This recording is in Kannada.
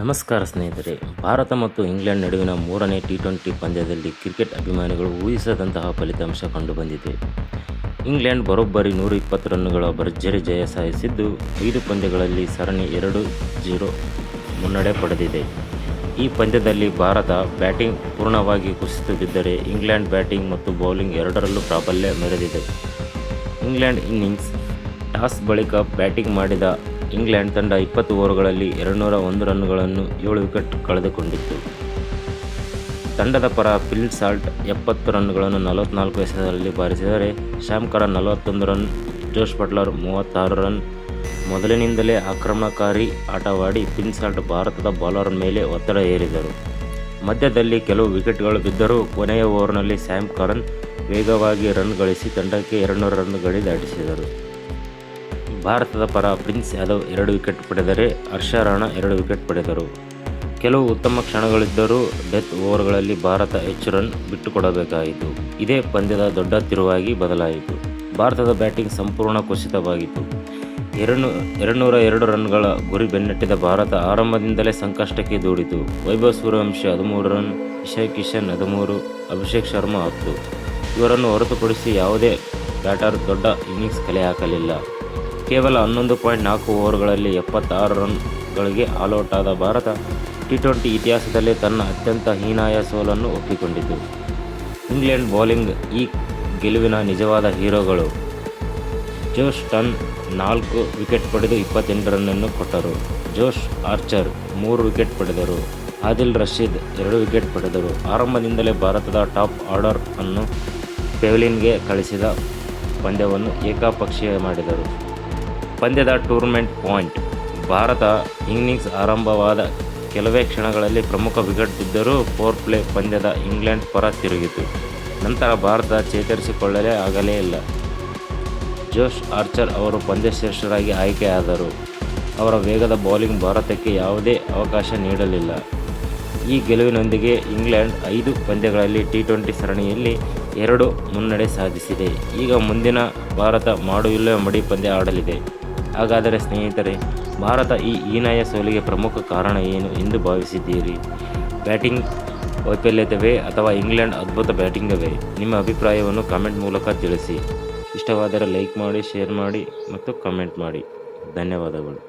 ನಮಸ್ಕಾರ ಸ್ನೇಹಿತರೆ. ಭಾರತ ಮತ್ತು ಇಂಗ್ಲೆಂಡ್ ನಡುವಿನ ಮೂರನೇ ಟಿ20 ಪಂದ್ಯದಲ್ಲಿ ಕ್ರಿಕೆಟ್ ಅಭಿಮಾನಿಗಳು ಊಹಿಸದಂತಹ ಫಲಿತಾಂಶ ಕಂಡುಬಂದಿದೆ. ಇಂಗ್ಲೆಂಡ್ ಬರೋಬ್ಬರಿ 120 ರನ್ನುಗಳ ಭರ್ಜರಿ ಜಯ ಸಾಧಿಸಿದ್ದು 5 ಪಂದ್ಯಗಳಲ್ಲಿ ಸರಣಿ 2-0 ಮುನ್ನಡೆ ಪಡೆದಿದೆ. ಈ ಪಂದ್ಯದಲ್ಲಿ ಭಾರತ ಬ್ಯಾಟಿಂಗ್ ಪೂರ್ಣವಾಗಿ ಕುಸಿದು ಬಿದ್ದರೆ ಇಂಗ್ಲೆಂಡ್ ಬ್ಯಾಟಿಂಗ್ ಮತ್ತು ಬೌಲಿಂಗ್ ಎರಡರಲ್ಲೂ ಪ್ರಾಬಲ್ಯ ಮೆರೆದಿದೆ. ಇಂಗ್ಲೆಂಡ್ ಇನ್ನಿಂಗ್ಸ್ ಟಾಸ್ ಬಳಿಕ ಬ್ಯಾಟಿಂಗ್ ಮಾಡಿದ ಇಂಗ್ಲೆಂಡ್ ತಂಡ 20 ಓವರ್ಗಳಲ್ಲಿ 201 ರನ್ನುಗಳನ್ನು 7 ವಿಕೆಟ್ ಕಳೆದುಕೊಂಡಿತ್ತು. ತಂಡದ ಪರ ಫಿಲ್ ಸಾಲ್ಟ್ 70 ರನ್ನುಗಳನ್ನು 44 ಎಸೆತಗಳಲ್ಲಿ ಬಾರಿಸಿದರೆ Sam Curran 41 run, Jos Buttler 36 run ಮೊದಲಿನಿಂದಲೇ ಆಕ್ರಮಣಕಾರಿ ಆಟವಾಡಿ ಫಿಲ್ ಸಾಲ್ಟ್ ಭಾರತದ ಬೌಲರ್ ಮೇಲೆ ಒತ್ತಡ ಹೇರಿದರು. ಮಧ್ಯದಲ್ಲಿ ಕೆಲವು ವಿಕೆಟ್ಗಳು ಬಿದ್ದರೂ ಕೊನೆಯ ಓವರ್ನಲ್ಲಿ ಶ್ಯಾಮ್ ಕರನ್ ವೇಗವಾಗಿ ರನ್ ಗಳಿಸಿ ತಂಡಕ್ಕೆ 200 ರನ್ ಗಡಿ ದಾಟಿಸಿದರು. ಭಾರತದ ಪರ ಪ್ರಿನ್ಸ್ ಯಾದವ್ 2 ವಿಕೆಟ್ ಪಡೆದರೆ ಹರ್ಷ ರಾಣಾ 2 ವಿಕೆಟ್ ಪಡೆದರು. ಕೆಲವು ಉತ್ತಮ ಕ್ಷಣಗಳಿದ್ದರೂ ಡೆತ್ ಓವರ್ಗಳಲ್ಲಿ ಭಾರತ ಹೆಚ್ಚು ರನ್ ಬಿಟ್ಟುಕೊಡಬೇಕಾಯಿತು. ಇದೇ ಪಂದ್ಯದ ದೊಡ್ಡ ತಿರುವಾಗಿ ಬದಲಾಯಿತು. ಭಾರತದ ಬ್ಯಾಟಿಂಗ್ ಸಂಪೂರ್ಣ ಕುಸಿತವಾಗಿತ್ತು. 202 ರನ್ಗಳ ಗುರಿ ಬೆನ್ನಟ್ಟಿದ ಭಾರತ ಆರಂಭದಿಂದಲೇ ಸಂಕಷ್ಟಕ್ಕೆ ದೂಡಿತು. ವೈಭವ್ ಸೂರ್ಯವಂಶಿ 13 ರನ್, ಇಶಾನ್ ಕಿಶನ್ 13, ಅಭಿಷೇಕ್ ಶರ್ಮಾ 10. ಇವರನ್ನು ಹೊರತುಪಡಿಸಿ ಯಾವುದೇ ಬ್ಯಾಟರ್ ದೊಡ್ಡ ಇನ್ನಿಂಗ್ಸ್ ಕಲೆ ಹಾಕಲಿಲ್ಲ. ಕೇವಲ 11.4 ಓವರ್ಗಳಲ್ಲಿ 76 ರನ್ಗಳಿಗೆ ಆಲ್ಔಟ್ ಆದ ಭಾರತ ಟಿ20 ಇತಿಹಾಸದಲ್ಲೇ ತನ್ನ ಅತ್ಯಂತ ಹೀನಾಯ ಸೋಲನ್ನು ಒಪ್ಪಿಕೊಂಡಿತು. ಇಂಗ್ಲೆಂಡ್ ಬೌಲಿಂಗ್ ಈ ಗೆಲುವಿನ ನಿಜವಾದ ಹೀರೋಗಳು. ಜೋಶ್ ಟನ್ 4 ವಿಕೆಟ್ ಪಡೆದು 28 ರನ್ನನ್ನು ಕೊಟ್ಟರು. ಜೋಶ್ ಆರ್ಚರ್ 3 ವಿಕೆಟ್ ಪಡೆದರು. ಆದಿಲ್ ರಶೀದ್ 2 ವಿಕೆಟ್ ಪಡೆದರು. ಆರಂಭದಿಂದಲೇ ಭಾರತದ ಟಾಪ್ ಆರ್ಡರ್ ಅನ್ನು ಪೆವಿಲಿಯನ್ಗೆ ಕಳಿಸಿದ ಪಂದ್ಯವನ್ನು ಏಕಪಕ್ಷೀಯ ಮಾಡಿದರು. ಪಂದ್ಯದ ಟೂರ್ನಮೆಂಟ್ ಪಾಯಿಂಟ್. ಭಾರತ ಇನ್ನಿಂಗ್ಸ್ ಆರಂಭವಾದ ಕೆಲವೇ ಕ್ಷಣಗಳಲ್ಲಿ ಪ್ರಮುಖ ವಿಕೆಟ್ ಬಿದ್ದರೂ ಪವರ್ ಪ್ಲೇ ಪಂದ್ಯದ ಇಂಗ್ಲೆಂಡ್ ಪರ ತಿರುಗಿತು. ನಂತರ ಭಾರತ ಚೇತರಿಸಿಕೊಳ್ಳಲೇ ಆಗಲೇ ಇಲ್ಲ. ಜೋಶ್ ಆರ್ಚರ್ ಅವರು ಪಂದ್ಯಶ್ರೇಷ್ಠರಾಗಿ ಆಯ್ಕೆಯಾದರು. ಅವರ ವೇಗದ ಬೌಲಿಂಗ್ ಭಾರತಕ್ಕೆ ಯಾವುದೇ ಅವಕಾಶ ನೀಡಲಿಲ್ಲ. ಈ ಗೆಲುವಿನೊಂದಿಗೆ ಇಂಗ್ಲೆಂಡ್ 5 ಪಂದ್ಯಗಳಲ್ಲಿ ಟಿ20 ಸರಣಿಯಲ್ಲಿ 2 ಮುನ್ನಡೆ ಸಾಧಿಸಿದೆ. ಈಗ ಮುಂದಿನ ಭಾರತ ಮಾಡು ಮಡಿ ಪಂದ್ಯ ಆಡಲಿದೆ. ಹಾಗಾದರೆ ಸ್ನೇಹಿತರೆ, ಭಾರತ ಈ ಹೀನಾಯ ಸೋಲಿಗೆ ಪ್ರಮುಖ ಕಾರಣ ಏನು ಎಂದು ಭಾವಿಸಿದ್ದೀರಿ? ಬ್ಯಾಟಿಂಗ್ ವೈಫಲ್ಯತೆಯೇ ಅಥವಾ ಇಂಗ್ಲೆಂಡ್ ಅದ್ಭುತ ಬ್ಯಾಟಿಂಗವೇ? ನಿಮ್ಮ ಅಭಿಪ್ರಾಯವನ್ನು ಕಾಮೆಂಟ್ ಮೂಲಕ ತಿಳಿಸಿ. ಇಷ್ಟವಾದರೆ ಲೈಕ್ ಮಾಡಿ, ಶೇರ್ ಮಾಡಿ ಮತ್ತು ಕಮೆಂಟ್ ಮಾಡಿ. ಧನ್ಯವಾದಗಳು.